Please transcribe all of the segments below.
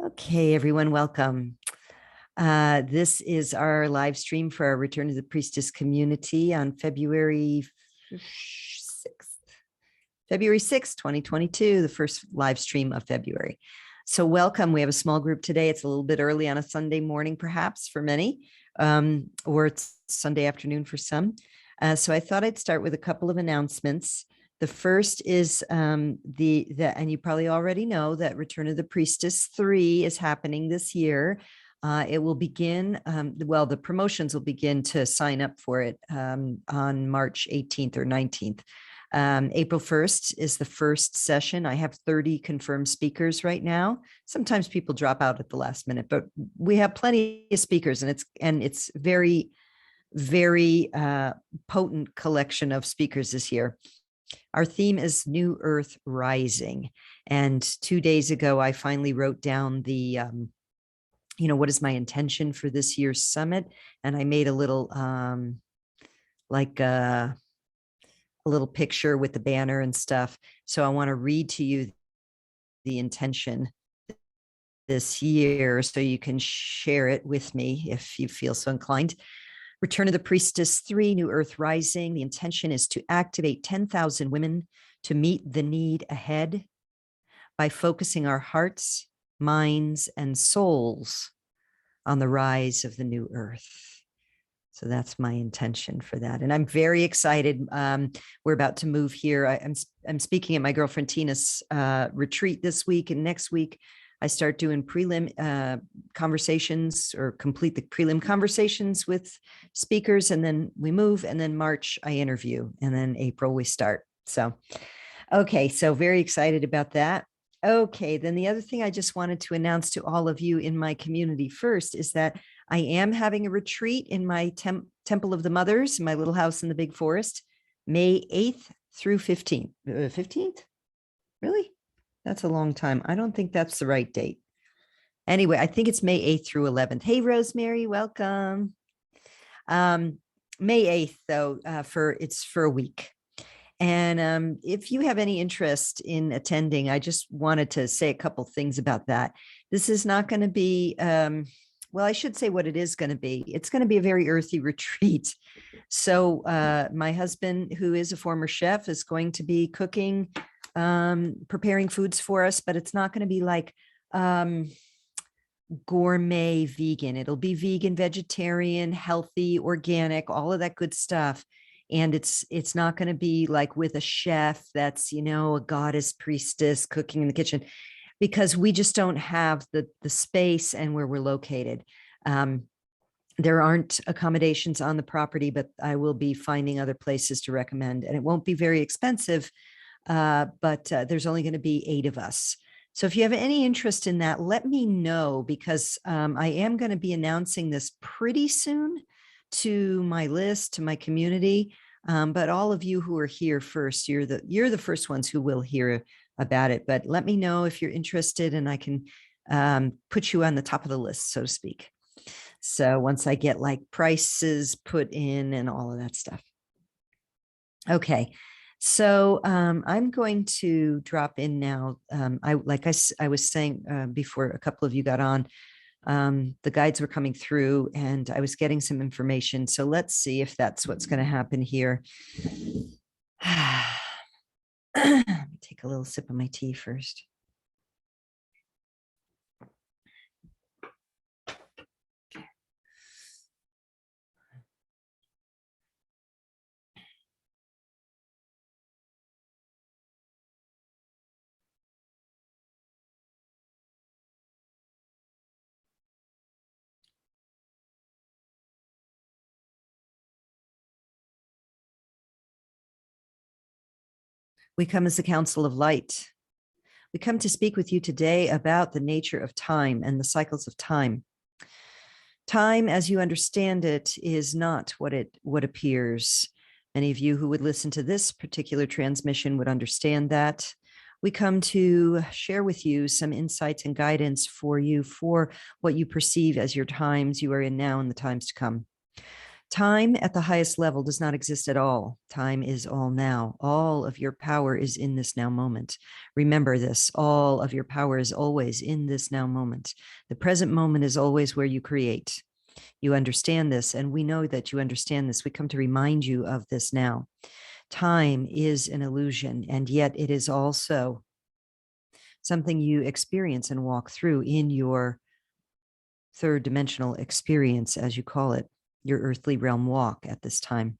Okay, everyone, welcome. This is our live stream for our Return to the Priestess community on February 6th. February 6th, 2022, the first live stream of February. So welcome. We have a small group today. It's a little bit early on a Sunday morning, perhaps for many, or it's Sunday afternoon for some. So I thought I'd start with a couple of announcements. The first is and you probably already know that Return of the Priestess 3 is happening this year. It will begin, the promotions will begin to sign up for it on March 18th or 19th. April 1st is the first session. I have 30 confirmed speakers right now. Sometimes people drop out at the last minute, but we have plenty of speakers, and it's very, very potent collection of speakers this year. Our theme is New Earth Rising. And 2 days ago, I finally wrote down the, what is my intention for this year's summit? And I made a little, a little picture with the banner and stuff. So I want to read to you the intention this year so you can share it with me if you feel so inclined. Return of the Priestess 3, New Earth Rising. The intention is to activate 10,000 women to meet the need ahead by focusing our hearts, minds, and souls on the rise of the new earth. So that's my intention for that. And I'm very excited. We're about to move here. I'm speaking at my girlfriend Tina's retreat this week, and next week I start doing prelim conversations, or complete the prelim conversations with speakers. And then we move, and then March I interview, and then April we start. So, okay. So very excited about that. Okay. Then the other thing I just wanted to announce to all of you in my community first is that I am having a retreat in my Temple of the Mothers, my little house in the big forest, May 8th through 15th. 15th? Really? That's a long time. I don't think that's the right date. Anyway, I think it's May 8th through 11th. Hey, Rosemary, welcome. May 8th, though, it's for a week. And if you have any interest in attending, I just wanted to say a couple things about that. This is not going to be, I should say what it is going to be. It's going to be a very earthy retreat. So my husband, who is a former chef, is going to be cooking, preparing foods for us, but it's not going to be like gourmet vegan. It'll be vegan, vegetarian, healthy, organic, all of that good stuff. And it's not going to be like with a chef that's, a goddess priestess cooking in the kitchen, because we just don't have the space and where we're located. There aren't accommodations on the property, but I will be finding other places to recommend, and it won't be very expensive, but there's only going to be 8 of us. So if you have any interest in that, let me know, because I am going to be announcing this pretty soon to my list, to my community. But all of you who are here first, you're the first ones who will hear about it. But let me know if you're interested, and I can put you on the top of the list, so to speak. So once I get like prices put in and all of that stuff. Okay. So I'm going to drop in now. I was saying before a couple of you got on, the guides were coming through and I was getting some information. So let's see if that's what's going to happen here. Let me take a little sip of my tea first. We come as the Council of Light. We come to speak with you today about the nature of time and the cycles of time. Time, as you understand it, is not what appears. Many of you who would listen to this particular transmission would understand that. We come to share with you some insights and guidance for you for what you perceive as your times you are in now and the times to come. Time at the highest level does not exist at all. Time is all now. All of your power is in this now moment. Remember this. All of your power is always in this now moment. The present moment is always where you create. You understand this, and we know that you understand this. We come to remind you of this now. Time is an illusion, and yet it is also something you experience and walk through in your third dimensional experience, as you call it, your earthly realm walk at this time.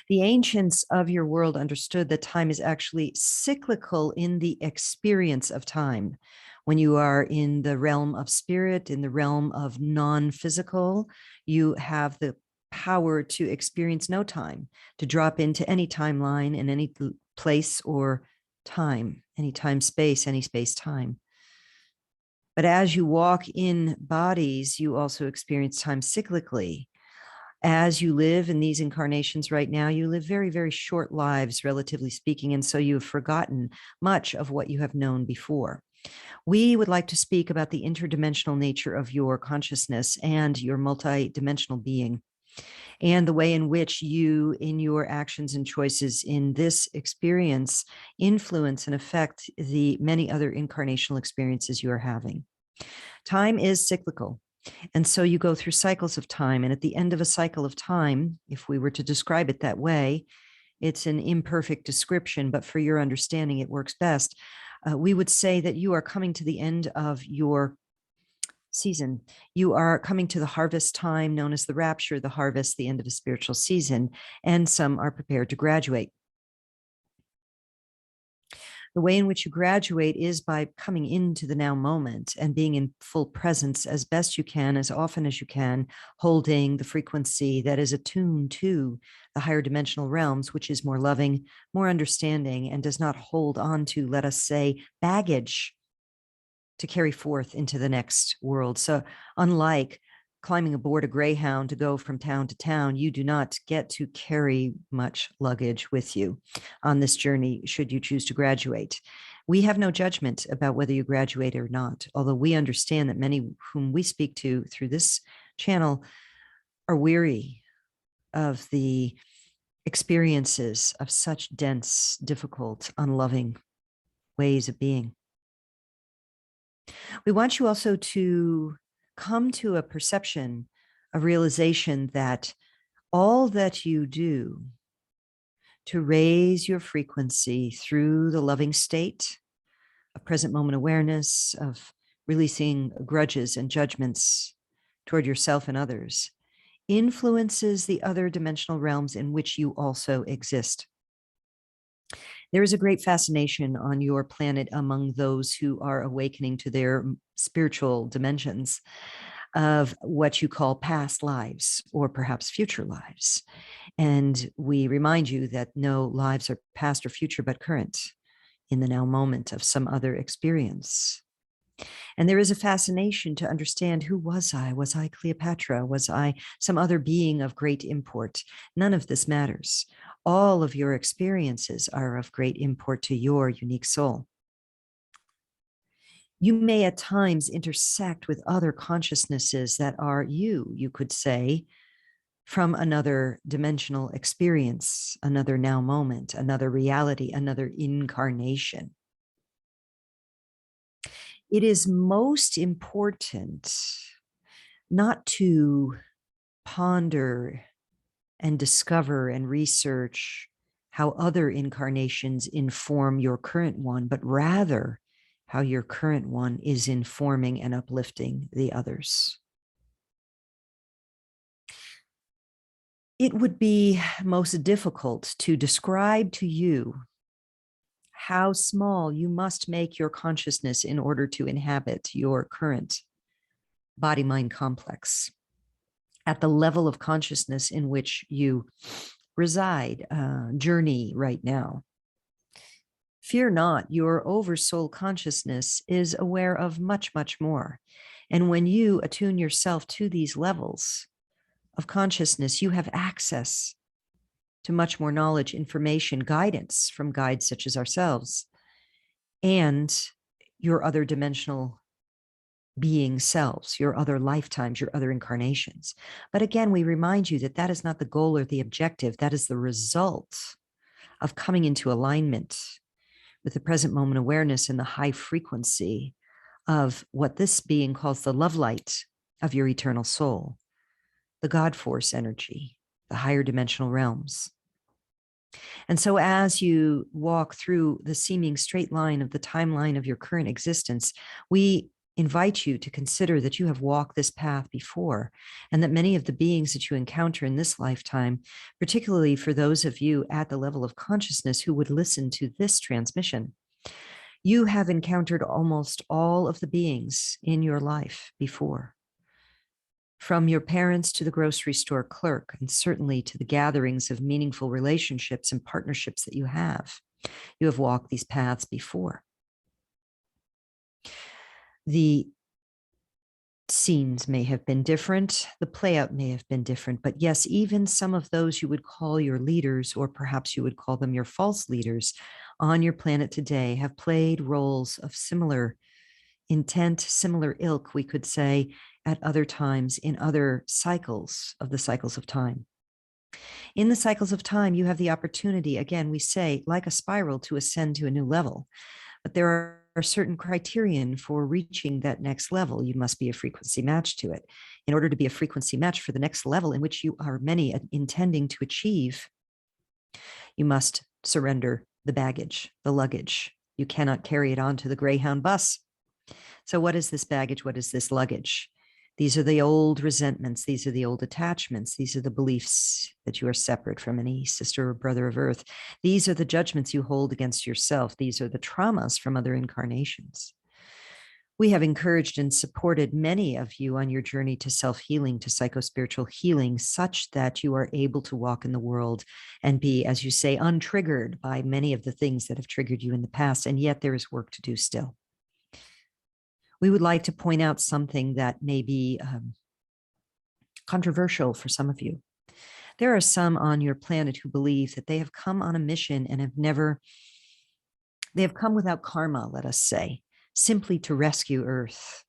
The ancients of your world understood that time is actually cyclical in the experience of time. When you are in the realm of spirit, in the realm of non-physical, you have the power to experience no time, to drop into any timeline in any place or time, any time space, any space time. But as you walk in bodies, you also experience time cyclically. As you live in these incarnations right now, you live very, very short lives, relatively speaking. And so you have forgotten much of what you have known before. We would like to speak about the interdimensional nature of your consciousness and your multidimensional being, and the way in which you, in your actions and choices in this experience, influence and affect the many other incarnational experiences you are having. Time is cyclical. And so you go through cycles of time. And at the end of a cycle of time, if we were to describe it that way, it's an imperfect description, but for your understanding, it works best. We would say that you are coming to the end of your season. You are coming to the harvest time known as the rapture, the harvest, the end of a spiritual season, and some are prepared to graduate. The way in which you graduate is by coming into the now moment and being in full presence as best you can, as often as you can, holding the frequency that is attuned to the higher dimensional realms, which is more loving, more understanding, and does not hold on to, let us say, baggage to carry forth into the next world. So unlike climbing aboard a Greyhound to go from town to town, you do not get to carry much luggage with you on this journey, should you choose to graduate. We have no judgment about whether you graduate or not, although we understand that many whom we speak to through this channel are weary of the experiences of such dense, difficult, unloving ways of being. We want you also to come to a perception, a realization that all that you do to raise your frequency through the loving state of present moment awareness, of releasing grudges and judgments toward yourself and others, influences the other dimensional realms in which you also exist. There is a great fascination on your planet among those who are awakening to their spiritual dimensions of what you call past lives or perhaps future lives. And we remind you that no lives are past or future, but current in the now moment of some other experience. And there is a fascination to understand, who was I? Was I Cleopatra? Was I some other being of great import? None of this matters. All of your experiences are of great import to your unique soul. You may at times intersect with other consciousnesses that are you could say, from another dimensional experience, another now moment, another reality, another incarnation. It is most important not to ponder and discover and research how other incarnations inform your current one, but rather how your current one is informing and uplifting the others. It would be most difficult to describe to you how small you must make your consciousness in order to inhabit your current body-mind complex at the level of consciousness in which you reside, journey right now. Fear not, your oversoul consciousness is aware of much, much more. And when you attune yourself to these levels of consciousness, you have access to much more knowledge, information, guidance from guides such as ourselves, and your other dimensional being selves, your other lifetimes, your other incarnations. But again, we remind you that that is not the goal or the objective. That is the result of coming into alignment with the present moment awareness and the high frequency of what this being calls the love light of your eternal soul, the God force energy, the higher dimensional realms. And so as you walk through the seeming straight line of the timeline of your current existence, we invite you to consider that you have walked this path before, and that many of the beings that you encounter in this lifetime, particularly for those of you at the level of consciousness who would listen to this transmission, you have encountered almost all of the beings in your life before. From your parents to the grocery store clerk, and certainly to the gatherings of meaningful relationships and partnerships that you have walked these paths before. The scenes may have been different, the playout may have been different, but yes, even some of those you would call your leaders, or perhaps you would call them your false leaders on your planet today, have played roles of similar intent, similar ilk, we could say, at other times in other cycles of the cycles of time. In the cycles of time, you have the opportunity, again, we say, like a spiral, to ascend to a new level. But there are certain criterion for reaching that next level. You must be a frequency match to it. In order to be a frequency match for the next level in which you are many intending to achieve, you must surrender the baggage, the luggage. You cannot carry it onto the Greyhound bus. So what is this baggage? What is this luggage? These are the old resentments. These are the old attachments. These are the beliefs that you are separate from any sister or brother of earth. These are the judgments you hold against yourself. These are the traumas from other incarnations. We have encouraged and supported many of you on your journey to self-healing, to psychospiritual healing, such that you are able to walk in the world and be, as you say, untriggered by many of the things that have triggered you in the past. And yet there is work to do still. We would like to point out something that may be controversial for some of you. There are some on your planet who believe that they have come on a mission and they have come without karma, let us say, simply to rescue Earth.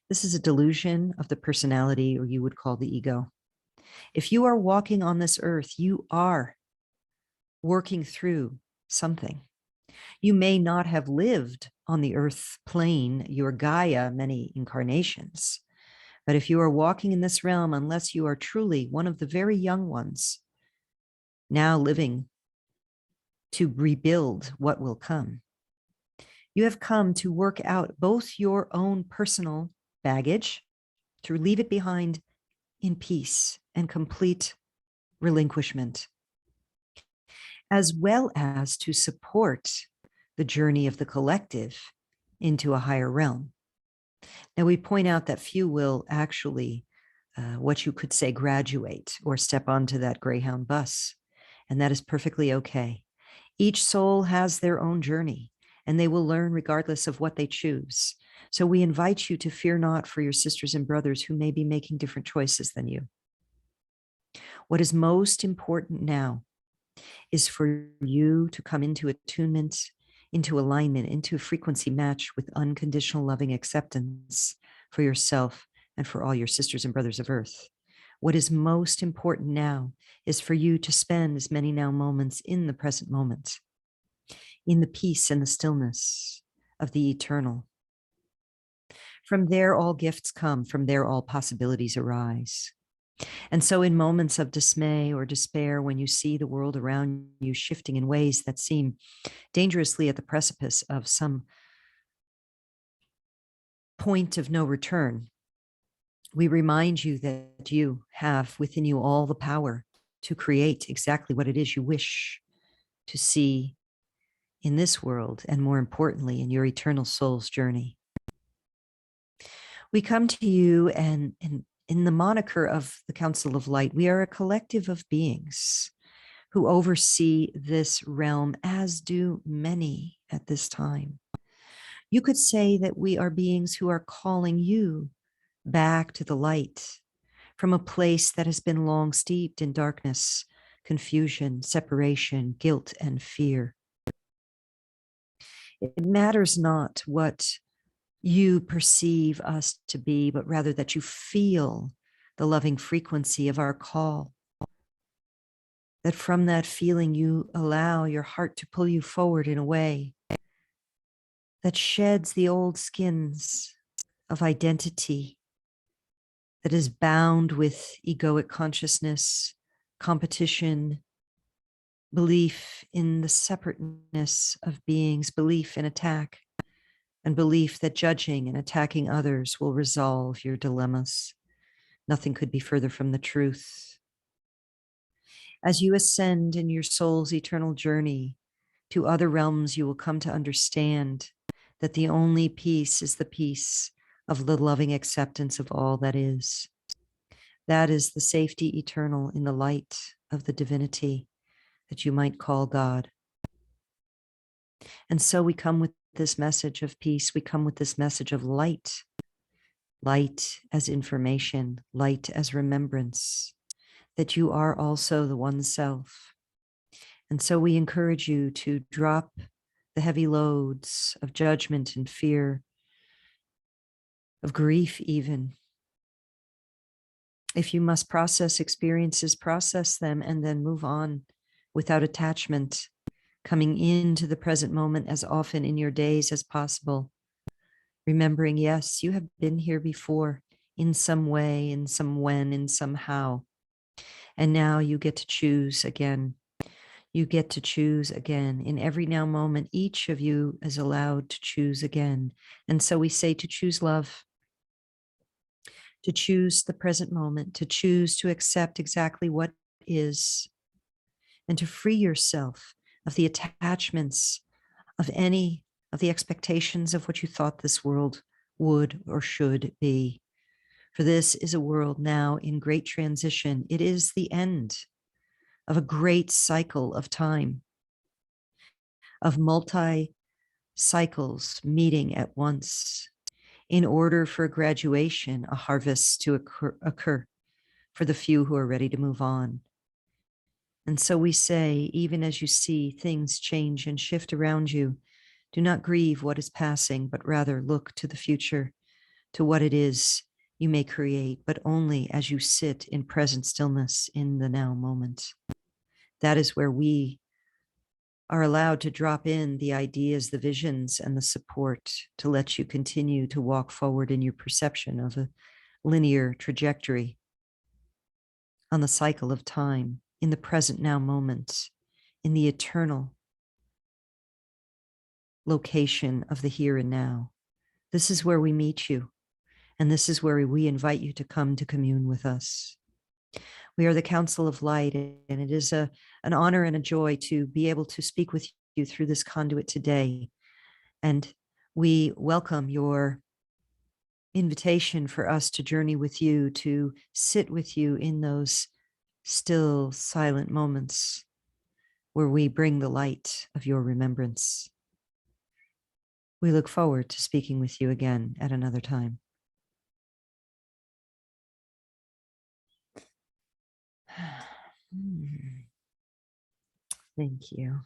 This is a delusion of the personality, or you would call the ego. If you are walking on this earth, you are working through something. You may not have lived on the earth plane, your Gaia, many incarnations. But if you are walking in this realm, unless you are truly one of the very young ones, now living to rebuild what will come, you have come to work out both your own personal baggage, to leave it behind in peace and complete relinquishment, as well as to support the journey of the collective into a higher realm. Now, we point out that few will actually, what you could say, graduate or step onto that Greyhound bus, and that is perfectly okay. Each soul has their own journey, and they will learn regardless of what they choose. So we invite you to fear not for your sisters and brothers who may be making different choices than you. What is most important now is for you to come into attunement, into alignment, into a frequency match with unconditional loving acceptance for yourself and for all your sisters and brothers of earth. What is most important now is for you to spend as many now moments in the present moment, in the peace and the stillness of the eternal. From there, all gifts come. From there, all possibilities arise. And so in moments of dismay or despair, when you see the world around you shifting in ways that seem dangerously at the precipice of some point of no return, we remind you that you have within you all the power to create exactly what it is you wish to see in this world, and more importantly, in your eternal soul's journey. We come to you and in the moniker of the Council of Light, we are a collective of beings who oversee this realm, as do many at this time. You could say that we are beings who are calling you back to the light from a place that has been long steeped in darkness, confusion, separation, guilt, and fear. It matters not what you perceive us to be, but rather that you feel the loving frequency of our call. That from that feeling, you allow your heart to pull you forward in a way that sheds the old skins of identity that is bound with egoic consciousness, competition, belief in the separateness of beings, belief in attack, and belief that judging and attacking others will resolve your dilemmas. Nothing could be further from the truth. As you ascend in your soul's eternal journey to other realms, you will come to understand that the only peace is the peace of the loving acceptance of all that is. That is the safety eternal in the light of the divinity that you might call God. And so we come with this message of peace. We come with this message of light, light as information, light as remembrance, that you are also the one self. And so we encourage you to drop the heavy loads of judgment and fear, of grief even. If you must process experiences, process them and then move on without attachment, coming into the present moment as often in your days as possible. Remembering, yes, you have been here before in some way, in some when, in some how. And now you get to choose again. You get to choose again. In every now moment, each of you is allowed to choose again. And so we say to choose love, to choose the present moment, to choose to accept exactly what is, and to free yourself of the attachments of any of the expectations of what you thought this world would or should be. For this is a world now in great transition. It is the end of a great cycle of time, of multi cycles meeting at once in order for graduation, a harvest to occur for the few who are ready to move on. And so we say, even as you see things change and shift around you, do not grieve what is passing, but rather look to the future, to what it is you may create, but only as you sit in present stillness in the now moment. That is where we are allowed to drop in the ideas, the visions, and the support to let you continue to walk forward in your perception of a linear trajectory on the cycle of time, in the present now moment, in the eternal location of the here and now. This is where we meet you, and this is where we invite you to come to commune with us. We are the Council of Light, and it is an honor and a joy to be able to speak with you through this conduit today. And we welcome your invitation for us to journey with you, to sit with you in those still, silent moments where we bring the light of your remembrance. We look forward to speaking with you again at another time. Thank you.